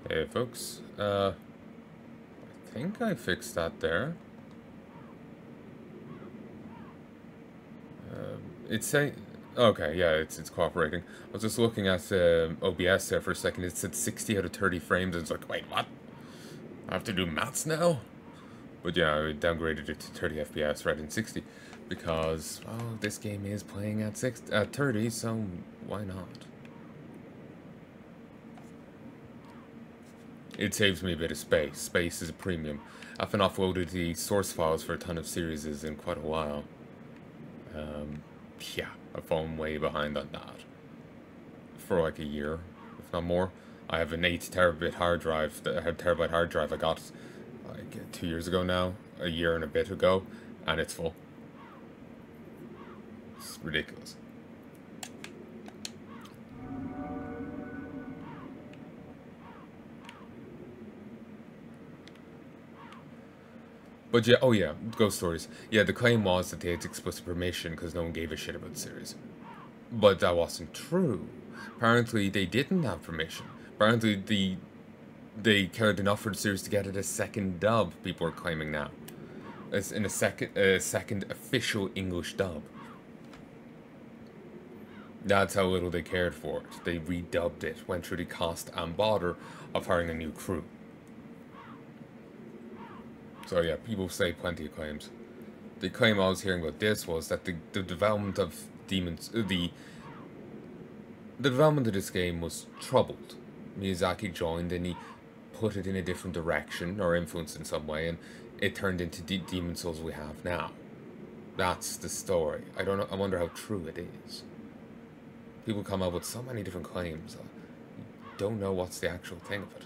Hey folks, I think I fixed that there. It's saying, okay, yeah, it's cooperating. I was just looking at OBS there for a second. It said 60 out of 30 frames, and it's like, wait, what? I have to do maths now? But yeah, I downgraded it to 30 FPS rather than 60 because, well, this game is playing at 30, so why not? It saves me a bit of space. Space is a premium. I haven't offloaded the source files for a ton of series in quite a while. Yeah, I've fallen way behind on that. For like a year, if not more. I have an 8 terabyte hard drive, I got like 2 years ago now, a year and a bit ago, and it's full. It's ridiculous. But yeah, oh yeah, ghost stories. Yeah, the claim was that they had explicit permission because no one gave a shit about the series. But that wasn't true. Apparently, they didn't have permission. Apparently, they cared enough for the series to get it a second dub. People are claiming now, it's in a second official English dub. That's how little they cared for it. They redubbed it, went through the cost and bother of hiring a new crew. So yeah, people say plenty of claims. The claim I was hearing about this was that the development of the development of this game was troubled. Miyazaki joined and he put it in a different direction or influenced in some way, and it turned into Demon Souls we have now. That's the story. I don't know. I wonder how true it is. People come up with so many different claims. I don't know what's the actual thing of it.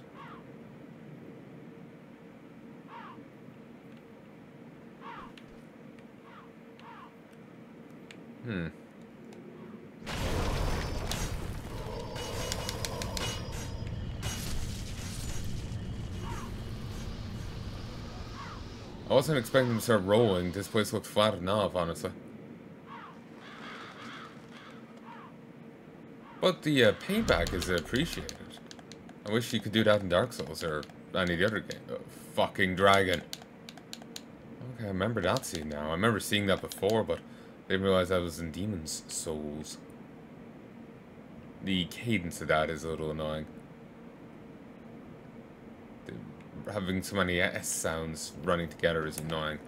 I wasn't expecting them to start rolling. This place looked flat enough, honestly. But the payback is appreciated. I wish you could do that in Dark Souls or any of the other game. Oh, fucking dragon. Okay, I remember that scene now. I remember seeing that before, but I didn't realize that was in Demon's Souls. The cadence of that is a little annoying. Having so many S sounds running together is annoying.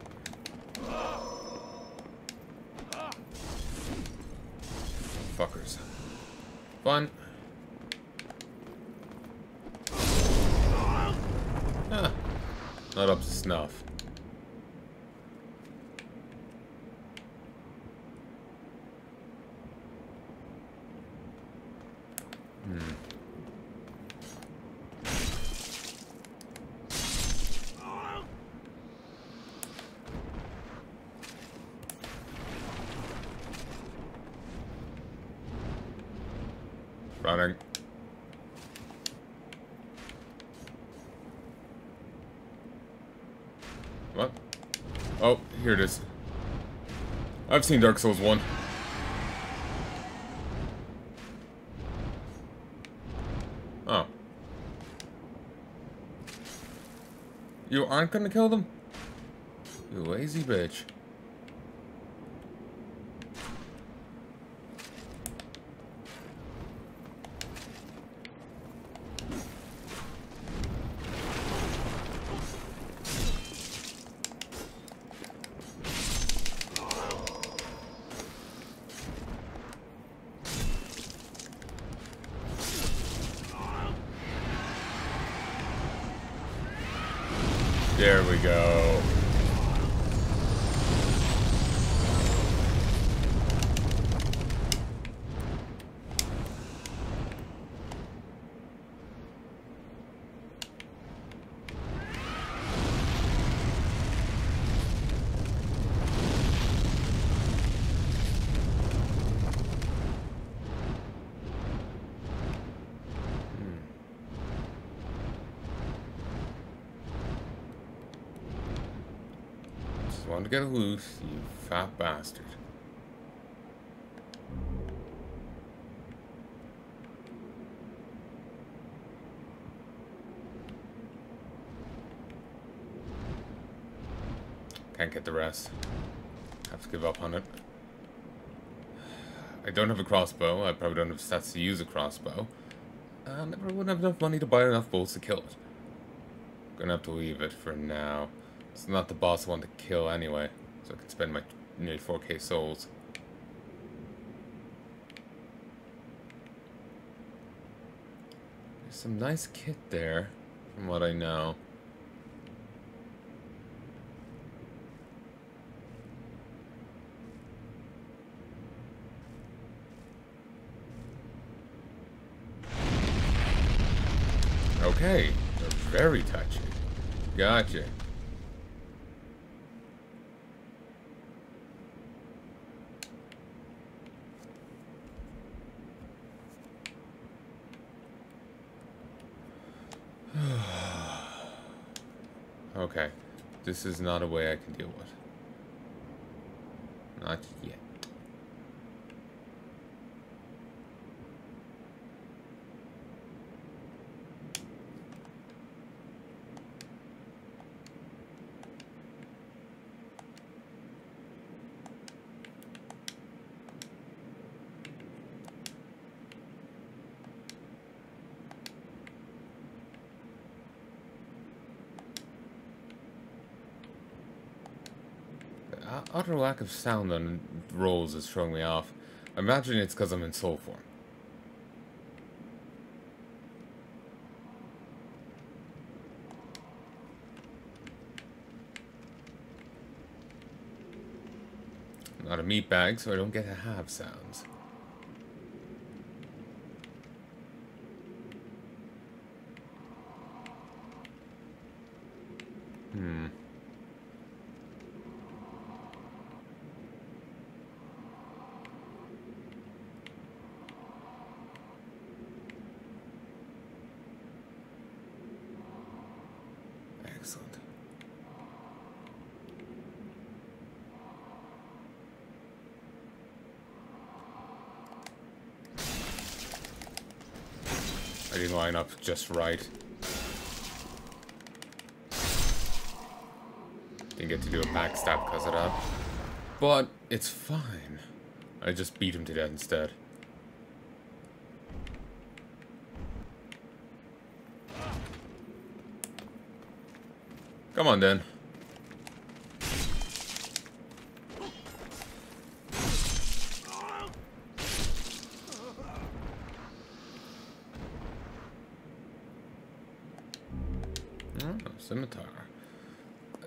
Fuckers. Fun. Ah, not up to snuff. Running. What? Oh, here it is. I've seen Dark Souls 1. Oh. You aren't gonna kill them? You lazy bitch. There we go. Want to get loose, you fat bastard. Can't get the rest. Have to give up on it. I don't have a crossbow. I probably don't have stats to use a crossbow. And I probably wouldn't have enough money to buy enough bolts to kill it. Gonna have to leave it for now. It's not the boss I want to kill anyway, so I can spend my nearly 4k souls. There's some nice kit there, from what I know. Okay, they're very touchy. Gotcha. Okay, this is not a way I can deal with. Not yet. Utter lack of sound on rolls is throwing me off. I imagine it's because I'm in soul form. I'm not a meat bag, so I don't get to have sounds. Excellent. I didn't line up just right. Didn't get to do a backstab because of that. But it's fine. I just beat him to death instead. Come on, then. Oh, scimitar.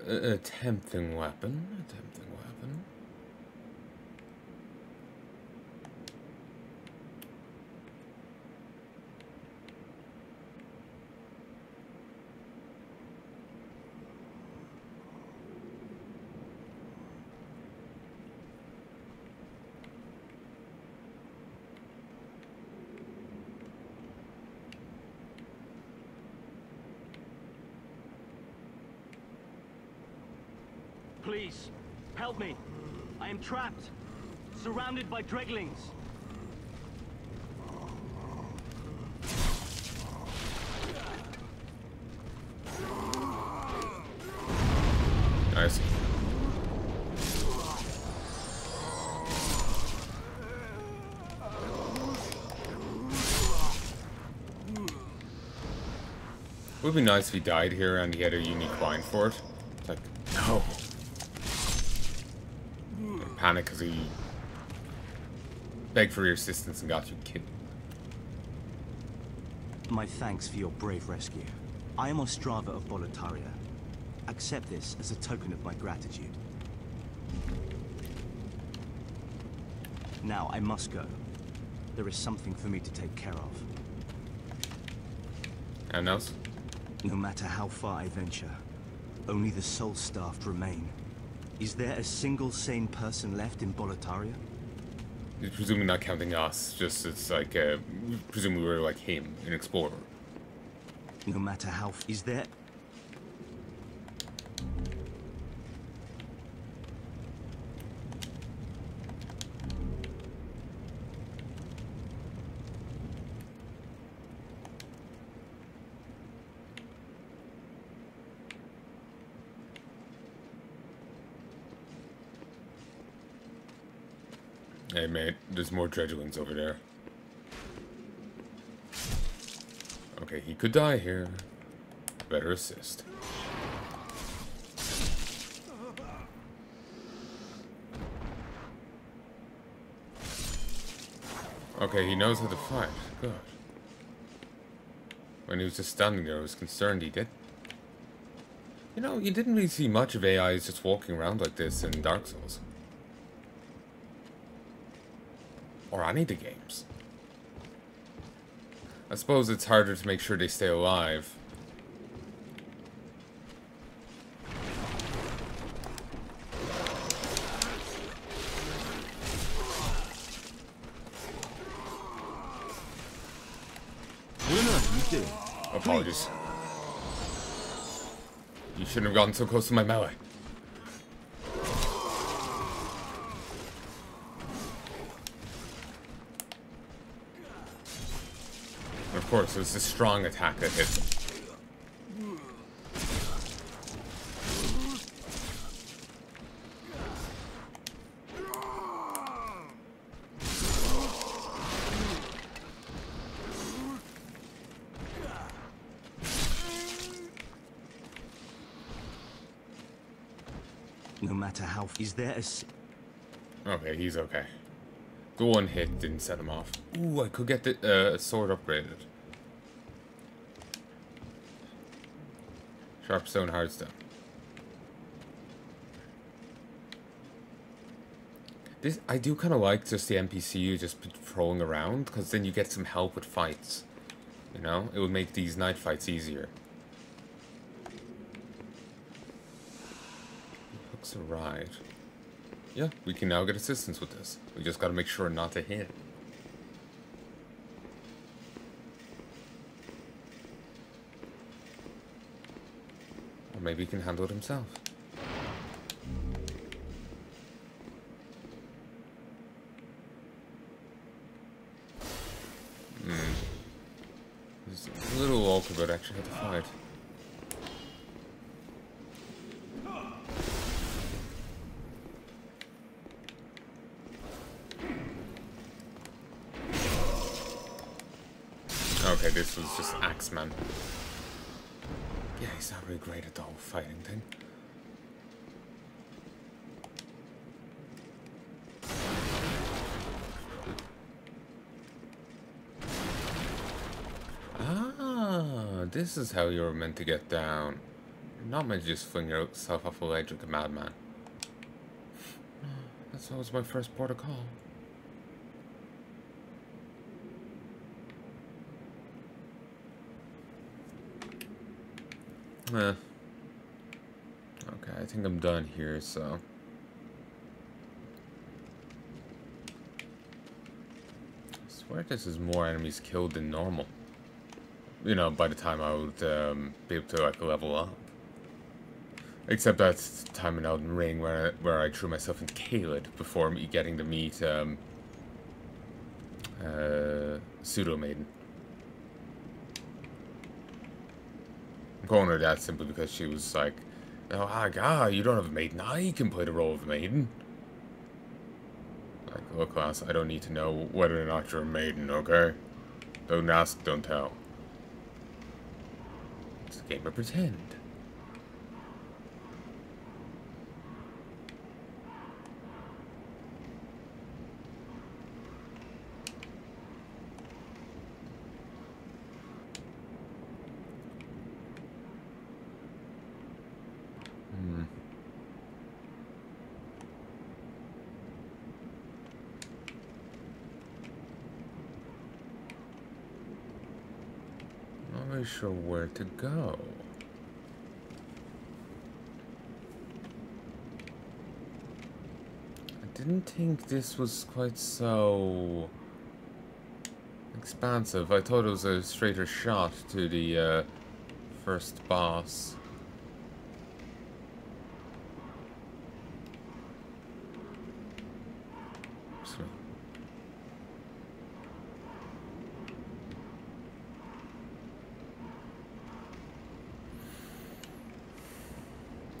A tempting weapon. A tempting weapon. Please, help me. I am trapped, surrounded by dreglings. Nice. It would be nice if he died here and he had a unique bind for it. It's like, no. Panic because he begged for your assistance and got you killed. My thanks for your brave rescue. I am Ostrava of Boletaria. Accept this as a token of my gratitude. Now I must go. There is something for me to take care of. And else? No matter how far I venture, only the soul-starved remain. Is there a single sane person left in Boletaria? He's presumably not counting us, just it's like, presumably we're like him, an explorer. No matter how... Is there... Hey mate, there's more dredgelings over there. Okay, he could die here. Better assist. Okay, he knows how to fight. Good. When he was just standing there, I was concerned he did. You know, you didn't really see much of AIs just walking around like this in Dark Souls. Or any of the games. I suppose it's harder to make sure they stay alive. Apologies. You shouldn't have gotten so close to my melee. Of course, it was the strong attack that hit him. No matter how... Is there a... Okay, he's okay. The one hit didn't set him off. Ooh, I could get the sword upgraded. Sharp stone, hard stone. This, I do kind of like just the NPC just patrolling around, because then you get some help with fights. You know? It would make these night fights easier. Hooks are right. Yeah, we can now get assistance with this. We just gotta make sure not to hit. Or maybe he can handle it himself. It's a little awkward, but actually had to fight. Okay, this was just Axeman. Yeah, he's not really great at the whole fighting thing. Ah, this is how you're meant to get down. You're not meant to just fling yourself off a ledge like a madman. That's always my first port of call. Okay, I think I'm done here, so... I swear this is more enemies killed than normal. You know, by the time I would be able to, like, level up. Except that's the time in Elden Ring where I threw myself into Caelid before me getting to meet Pseudo-Maiden. I'm calling her that simply because she was like, oh, God, you don't have a maiden. I can play the role of a maiden. Like, look, class, I don't need to know whether or not you're a maiden, okay? Don't ask, don't tell. It's a game of pretend. Not really sure where to go. I didn't think this was quite so expansive. I thought it was a straighter shot to the first boss.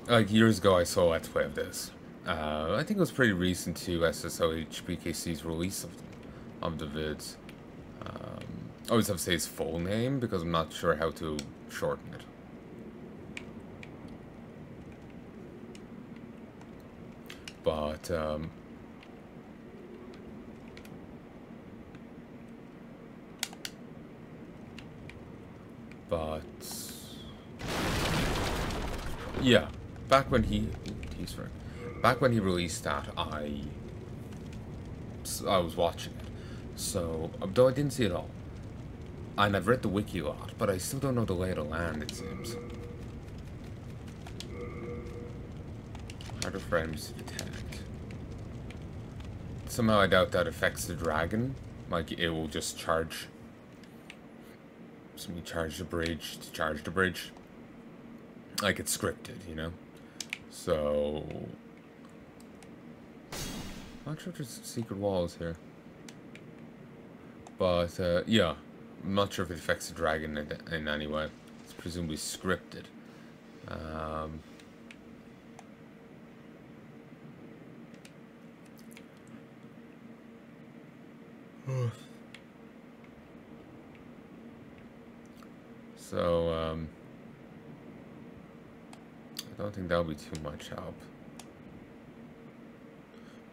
Like, years ago I saw a Let's Play of this, I think it was pretty recent to SSOHPKC's release of the vids. I always have to say his full name because I'm not sure how to shorten it. But yeah, back when he released that, I was watching it. So though I didn't see it all, and I've read the wiki a lot, but I still don't know the lay of the land. It seems harder for enemies to detect. Somehow I doubt that affects the dragon. Like it will just charge. So we charge the bridge to charge the bridge. Like it's scripted, you know? So not sure if there's secret walls here. But yeah. I'm not sure if it affects the dragon in any way. It's presumably scripted. So, I don't think that'll be too much help.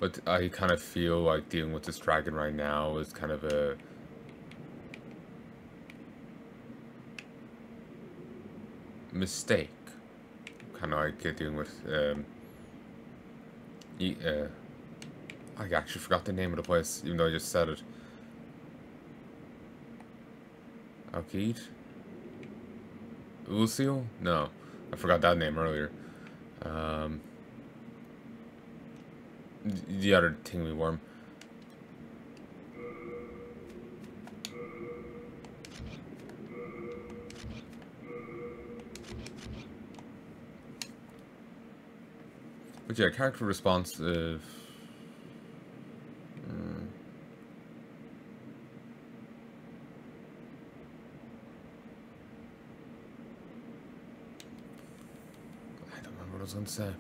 But I kind of feel like dealing with this dragon right now is kind of a mistake. Kind of like dealing with, I actually forgot the name of the place, even though I just said it. Alkid? Ulsil? No, I forgot that name earlier. The other tingly worm. But yeah, character responsive. I don't remember what I was gonna say.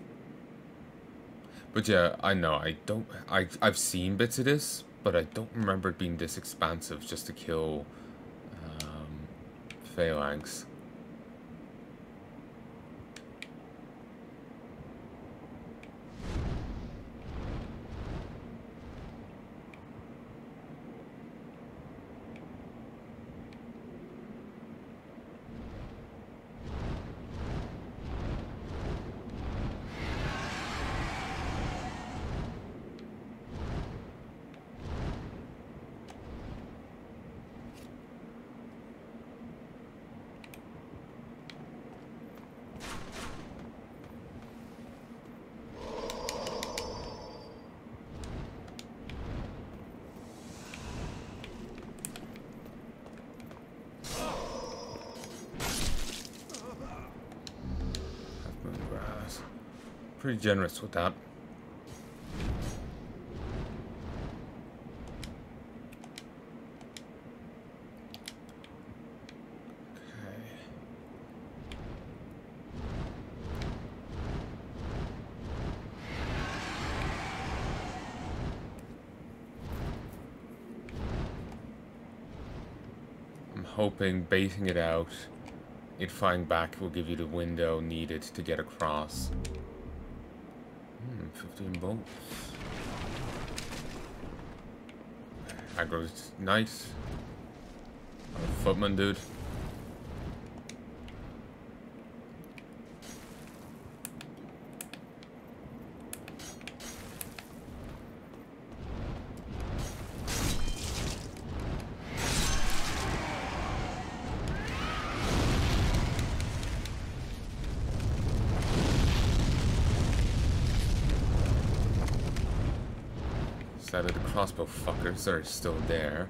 But yeah, I know, I've seen bits of this, but I don't remember it being this expansive just to kill Phalanx. Pretty generous with that. Okay. I'm hoping baiting it out, it flying back will give you the window needed to get across. 15 bolts. Aggro's nice. Footman, dude. Sadly, the crossbow fuckers are still there.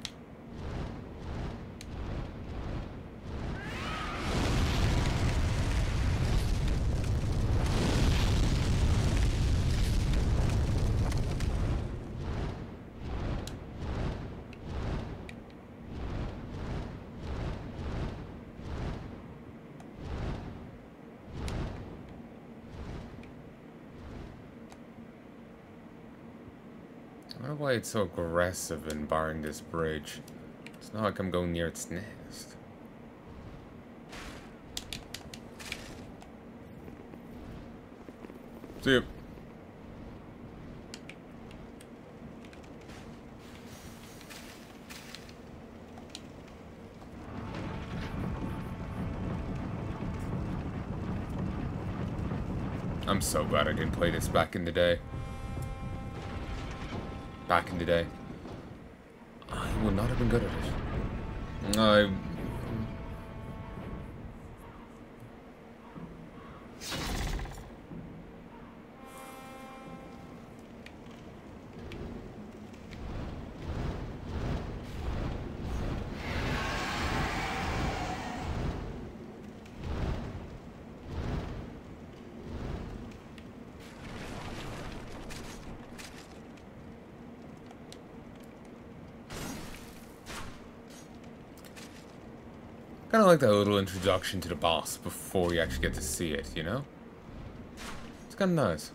I wonder why it's so aggressive in barring this bridge. It's not like I'm going near its nest. See ya. I'm so glad I didn't play this back in the day. Back in the day. I would not have been good at it. Kind of like that little introduction to the boss before you actually get to see it, you know? It's kind of nice.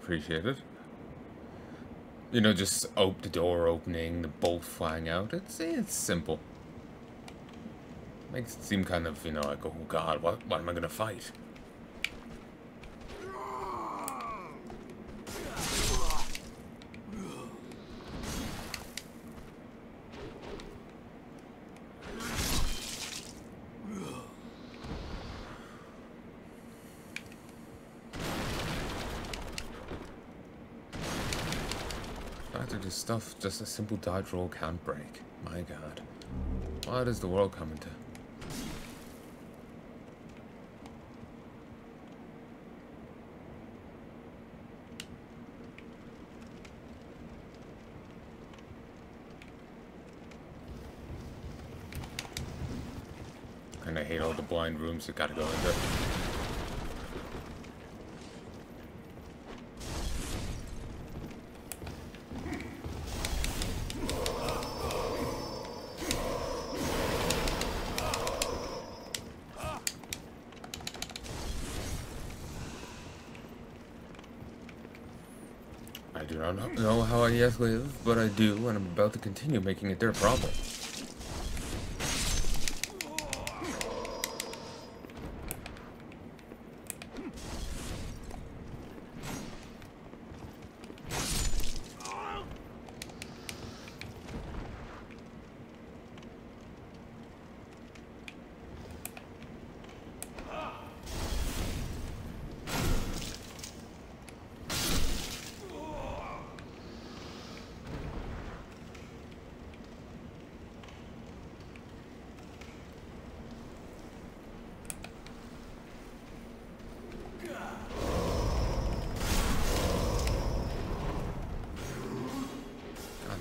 Appreciate it. You know, just the door opening, the bolt flying out. It's simple. Makes it seem kind of, you know, like, oh god, what am I gonna fight? This stuff, just a simple dodge roll can't break. My god. What is the world coming to? And I hate all the blind rooms that gotta go into. I do not know how I yet live, but I do, and I'm about to continue making it their problem.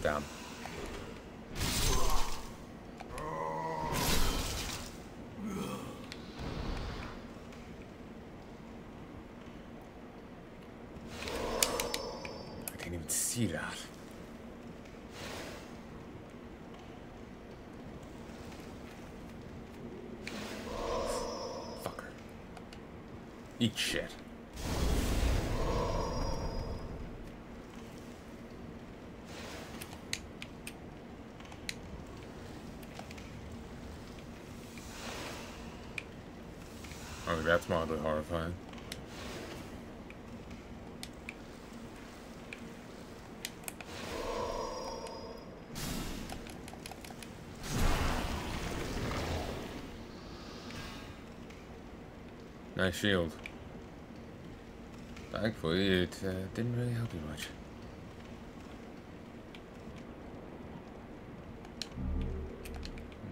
Damn. I didn't even see that. Fucker. Eat shit. Oh, that's mildly horrifying. Nice shield. Thankfully, it didn't really help you much.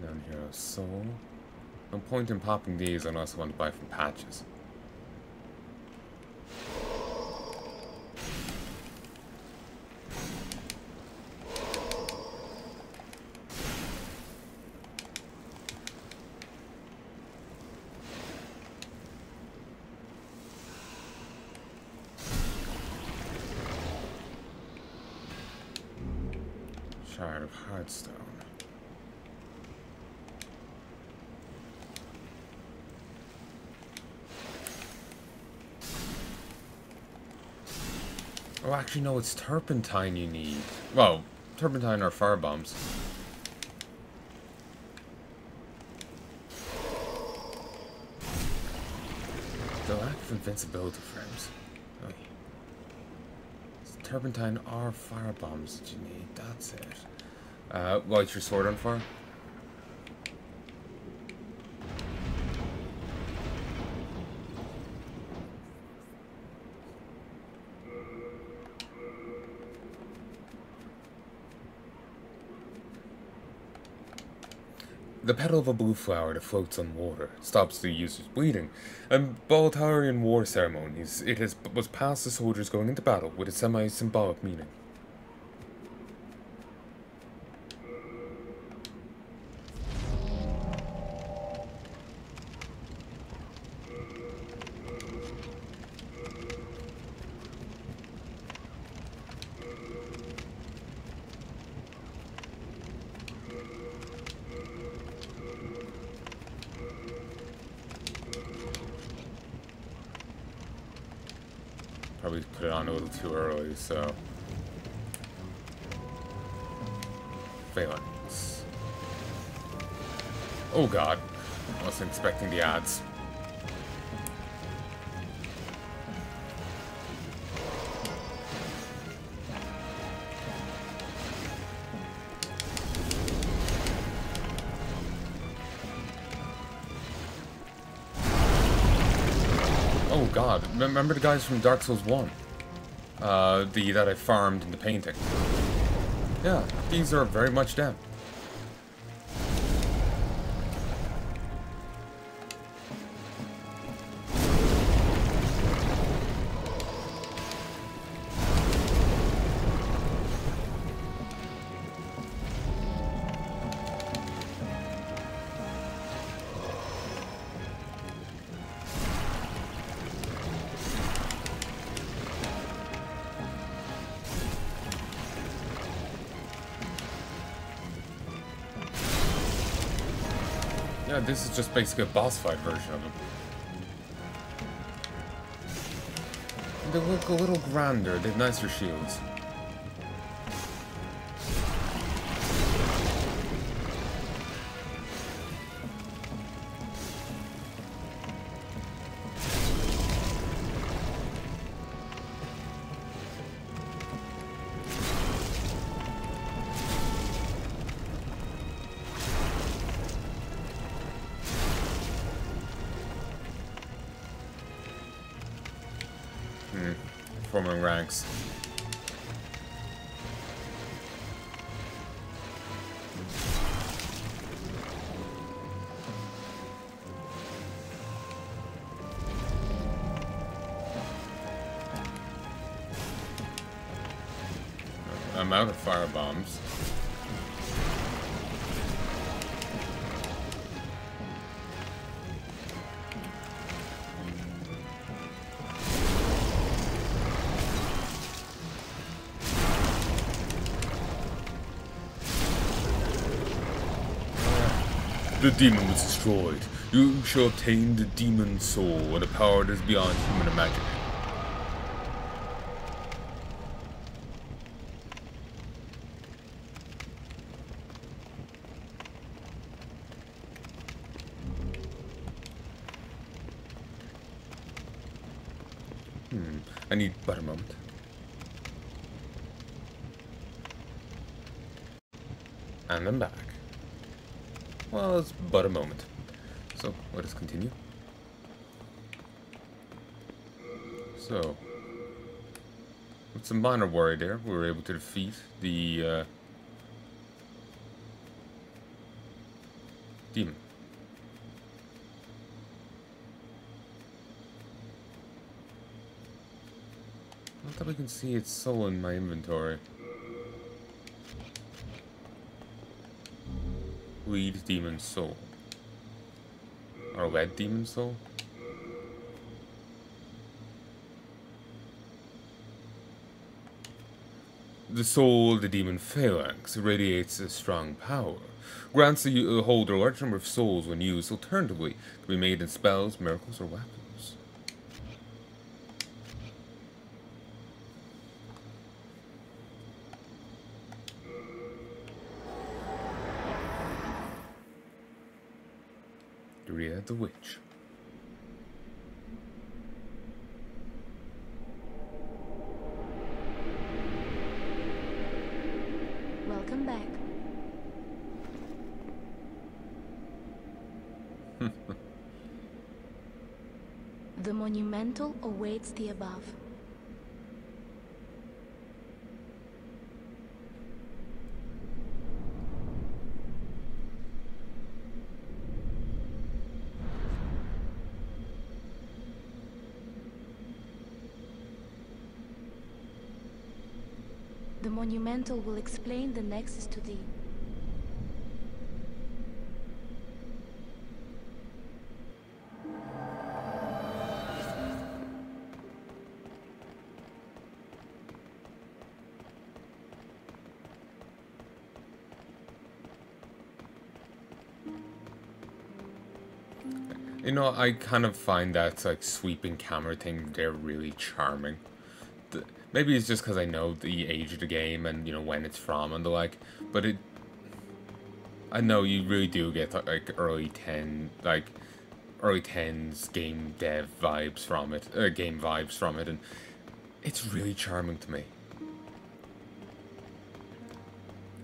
Non-hero soul. No point in popping these unless I want to buy from patches. shard of hardstone. Oh, actually, no, it's turpentine you need. Well, turpentine or fire bombs. The lack of invincibility frames. Oh. It's turpentine or fire bombs that you need. That's it. Light your sword on fire. The petal of a blue flower that floats on water stops the user's bleeding. In Boltarian war ceremonies, was passed to soldiers going into battle with a semi-symbolic meaning. Probably put it on a little too early, so... Phalanx. Oh god. I wasn't expecting the ads. Oh god, remember the guys from Dark Souls 1? That I farmed in the painting. Yeah, these are very much them. Yeah, this is just basically a boss fight version of them. They look a little grander, they have nicer shields. Forming ranks. I'm out of fire bombs. The demon was destroyed. You shall obtain the demon soul and a power that is beyond human imagining. I need but a moment. And I'm back. Well, it's but a moment. So, let us continue. So, with some minor worry there, we were able to defeat the demon. Not that we can see its soul in my inventory. Lead demon soul. Or lead demon soul? The soul of the demon Phalanx radiates a strong power. Grants the holder a large number of souls when used alternatively. Can be made in spells, miracles, or weapons. Rhea the Witch. Welcome back. The monumental awaits the above. The monumental will explain the nexus to thee. You know, I kind of find that like sweeping camera thing there really charming. Maybe it's just because I know the age of the game and, you know, when it's from and the like, but I know you really do get like early 10s game dev vibes from it, game vibes from it, and it's really charming to me.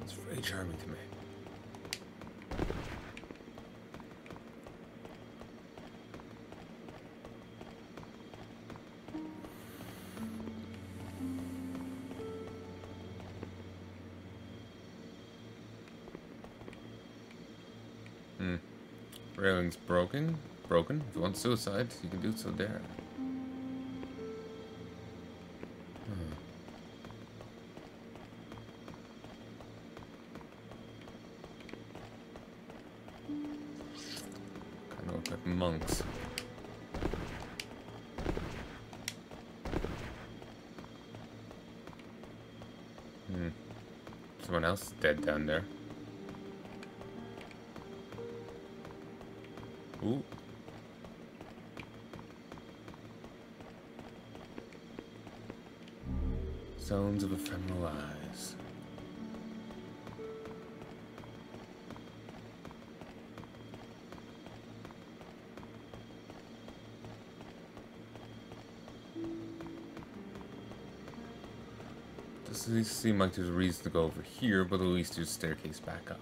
It's really charming to me. Railing's broken. If you want suicide, you can do so there. Kind of look like monks. Someone else is dead down there. Ooh. Sounds of ephemeral eyes. Doesn't seem like there's a reason to go over here, but at least there's a staircase back up.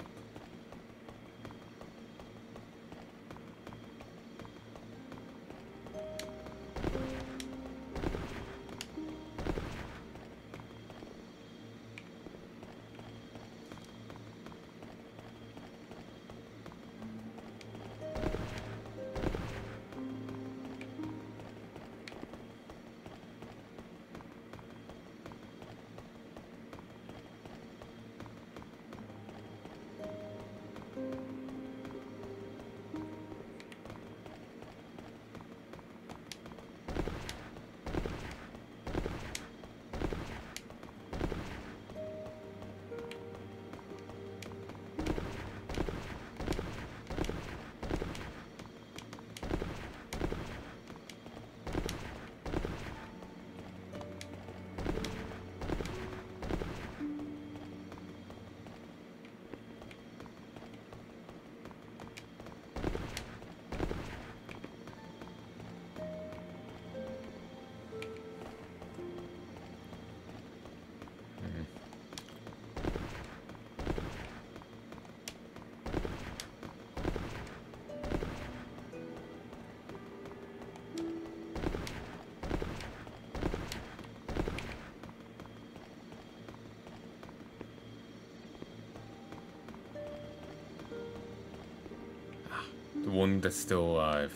The one that's still alive.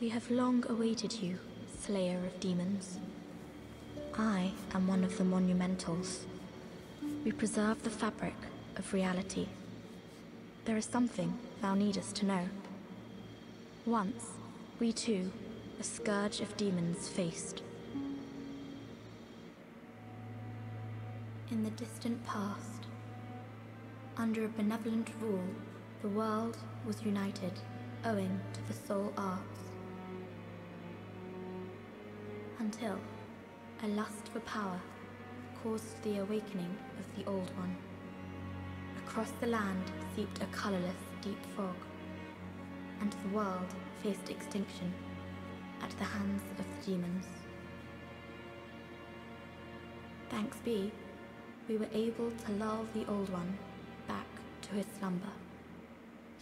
We have long awaited you, Slayer of Demons. I am one of the Monumentals. We preserve the fabric of reality. There is something thou needest to know. Once, we too, a scourge of demons faced. In the distant past, under a benevolent rule, the world was united owing to the soul arts. Until a lust for power caused the awakening of the Old One. Across the land seeped a colorless, deep fog, and the world faced extinction at the hands of the demons. Thanks be, we were able to lull the Old One back to his slumber,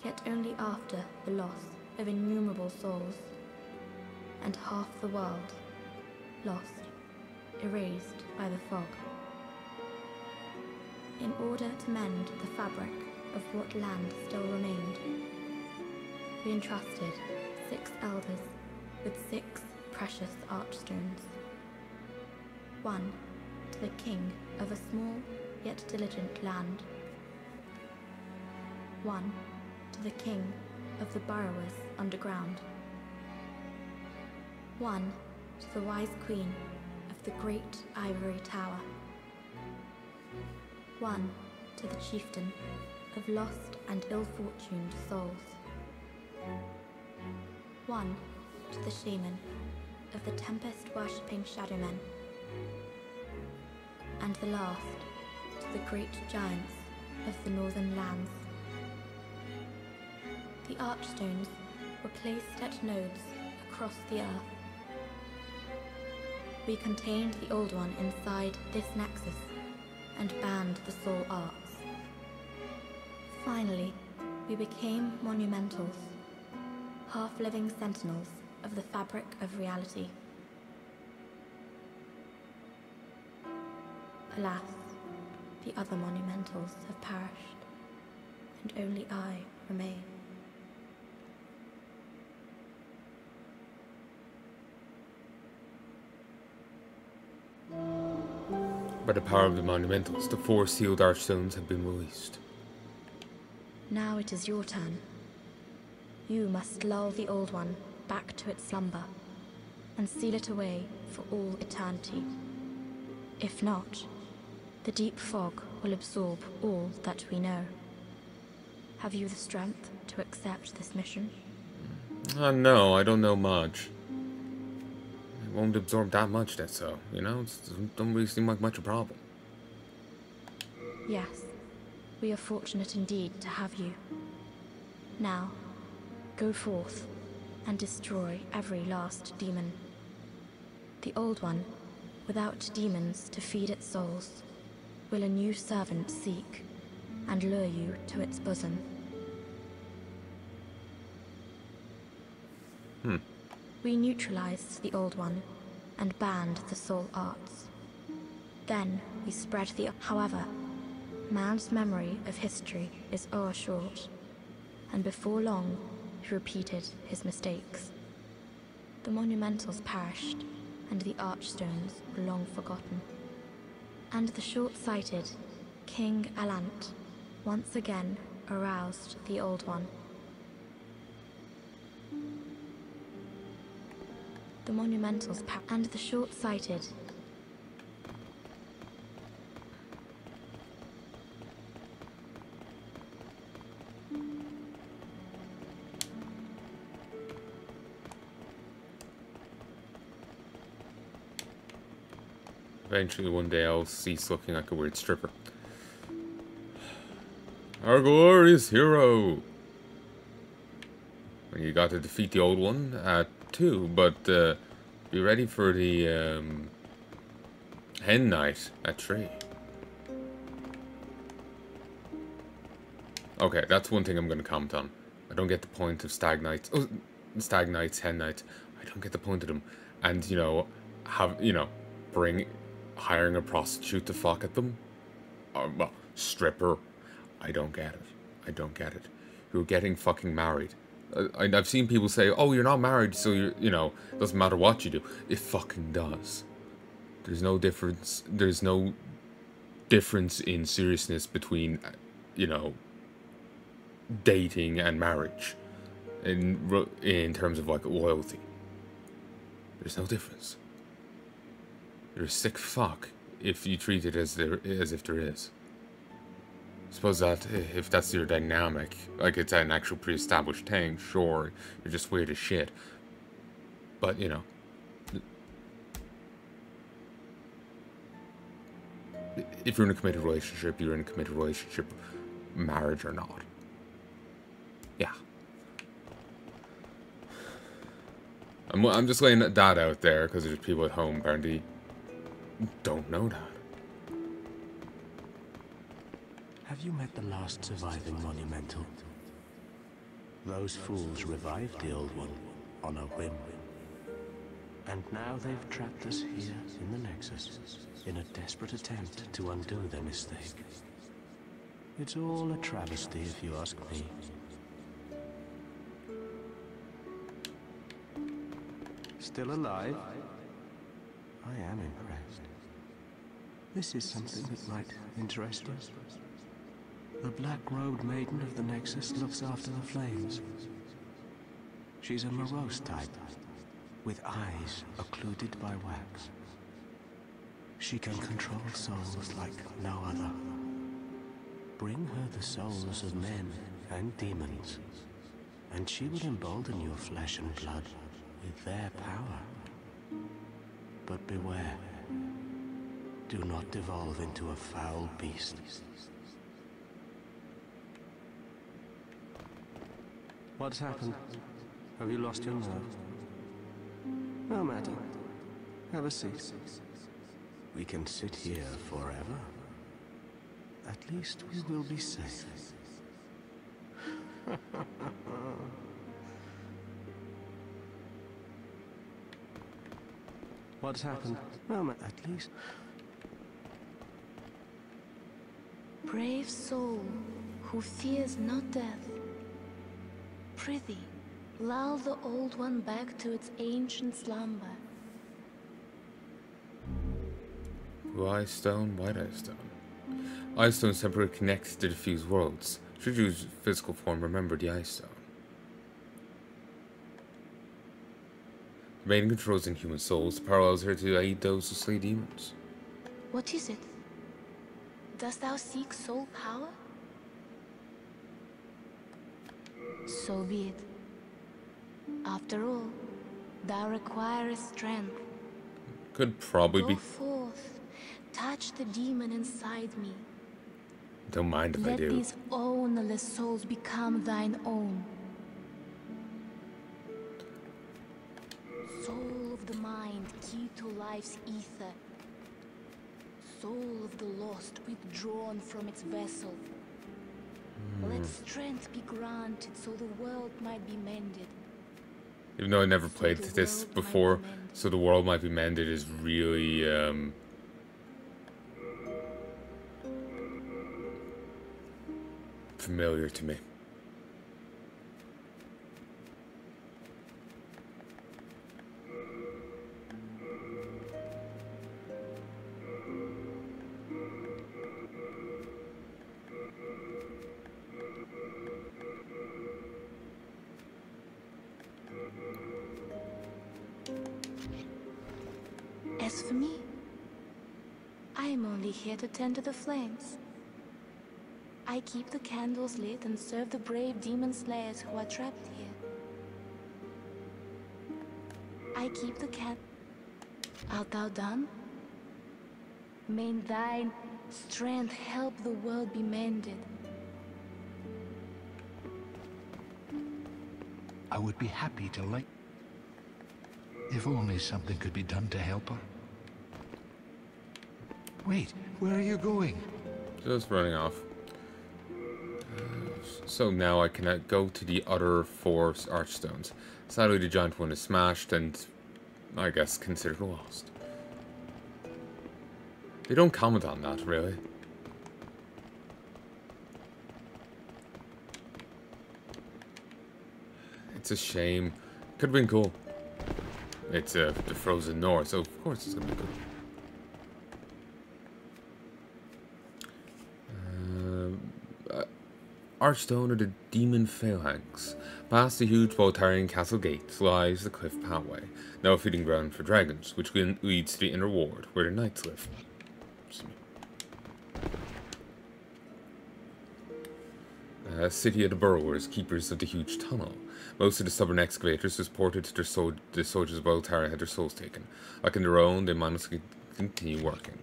yet only after the loss of innumerable souls, and half the world lost, erased by the fog. In order to mend the fabric of what land still remained, we entrusted 6 elders with 6 precious archstones. 1 to the king of a small yet diligent land. 1 to the king of the burrowers underground. 1 to the wise queen of the great ivory tower. 1 to the chieftain of lost and ill-fortuned souls. 1 to the shaman of the tempest-worshipping shadowmen. And the last to the great giants of the northern lands. The archstones were placed at nodes across the earth. We contained the Old One inside this nexus and banned the soul arts. Finally, we became monumentals, half-living sentinels of the fabric of reality. Alas, the other monumentals have perished, and only I remain. By the power of the monumentals, the 4 sealed archstones have been released. Now it is your turn. You must lull the Old One back to its slumber, and seal it away for all eternity. If not, the deep fog will absorb all that we know. Have you the strength to accept this mission? No, I don't know much. It won't absorb that much, that's so. You know, it don't really seem like much a problem. Yes, we are fortunate indeed to have you. Now, go forth and destroy every last demon. The Old One, without demons to feed its souls, will a new servant seek and lure you to its bosom. We neutralized the Old One and banned the soul arts. Then we spread the... However, man's memory of history is o'ershort, and before long he repeated his mistakes. The monumentals perished, and the archstones were long forgotten. And the short-sighted King Alant once again aroused the Old One. The monumentals and the short-sighted Eventually one day I'll cease looking like a weird stripper. Our glorious hero! You got to defeat the Old One at 2, but be ready for the Hen Night at 3. Okay, that's one thing I'm going to comment on. I don't get the point of Stag Nights. Oh, Stag Nights, Hen Nights. I don't get the point of them. And, you know, hiring a prostitute to fuck at them. Well, stripper. I don't get it. I don't get it. You're getting fucking married. I've seen people say, oh, you're not married, so doesn't matter what you do. It fucking does. There's no difference. There's no difference in seriousness between, dating and marriage. In terms of, like, loyalty. There's no difference. You're a sick fuck if you treat it as if there is. Suppose that if that's your dynamic, like it's an actual pre-established thing, sure, you're just weird as shit. But, you know, if you're in a committed relationship, you're in a committed relationship, marriage or not. Yeah. I'm just laying that out there because there's people at home apparently don't know that. Have you met the last surviving monumental? Those fools revived the old one on a whim. And now they've trapped us here in the Nexus in a desperate attempt to undo their mistake. It's all a travesty if you ask me. Still alive? I am impressed. This is something that might interest you. The black-robed maiden of the Nexus looks after the flames. She's a morose type, with eyes occluded by wax. She can control souls like no other. Bring her the souls of men and demons, and she will embolden your flesh and blood with their power. But beware. Do not devolve into a foul beast. What's happened? Have you lost your nerve? No matter. Have a seat. We can sit here forever. At least we will be safe. What's happened? No matter. At least. Brave soul, who fears not death. Prithee, lull the old one back to its ancient slumber. Blue ice stone, white ice stone. Ice stone separately connects to the fused worlds. Should use physical form, remember the ice stone. The maiden controls inhuman souls, parallels her to aid those who slay demons. What is it? Dost thou seek soul power? So be it. After all, thou requirest strength. Could probably Go be. forth, touch the demon inside me. Don't mind if I Let do. these ownerless souls become thine own. Soul of the mind, key to life's ether. Soul of the lost, withdrawn from its vessel. Let strength be granted so the world might be mended. Even though I never So played the this world might before, be mended. so the world might be mended is really familiar to me. As for me, I am only here to tend to the flames. I keep the candles lit and serve the brave demon slayers who are trapped here. I keep the Art thou done? May thine strength help the world be mended. I would be happy to like... If only something could be done to help her. Wait, where are you going? Just running off. So now I can go to the other 4 archstones. Sadly, the giant one is smashed and I guess considered lost. They don't comment on that, really. It's a shame. Could have been cool. It's the frozen north, so of course it's gonna be cool. Archstone of the Demon Phalanx. Past the huge Boltarian castle gates lies the cliff pathway, now a feeding ground for dragons, which leads to the inner ward, where the knights live. seems to me. City of the Burrowers, keepers of the huge tunnel. Most of the stubborn excavators who supported the soldiers of Altara had their souls taken. Like in their own, they managed to continue working.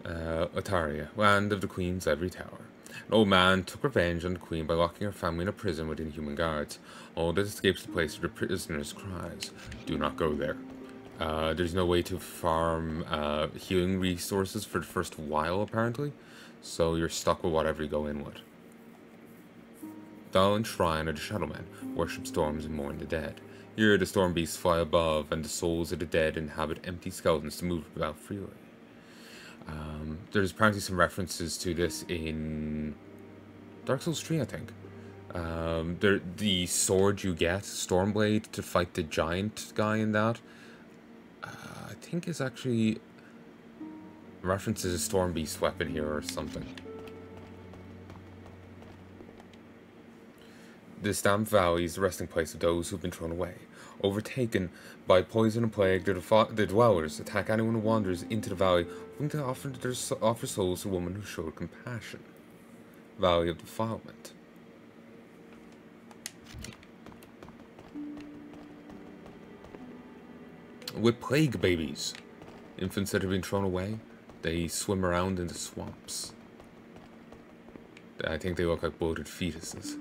Otaria, land of the Queen's Ivory Tower. An old man took revenge on the Queen by locking her family in a prison with inhuman guards. All that escapes the place are the prisoners' cries. Do not go there. There's no way to farm healing resources for the first while, apparently, so you're stuck with whatever you go in with. Dal Shrine of the Shadow Men worship storms and mourn the dead. Here, the storm beasts fly above, and the souls of the dead inhabit empty skeletons to move about freely. There's apparently some references to this in Dark Souls 3, I think. The sword you get, Stormblade, to fight the giant guy in that, I think is actually references a Storm Beast weapon here or something. The Stamp Valley is the resting place of those who've been thrown away. Overtaken by poison and plague, the dwellers attack anyone who wanders into the valley, hoping to offer souls to a woman who showed compassion. Valley of Defilement. With plague babies. Infants that have been thrown away, they swim around in the swamps. I think they look like bloated fetuses.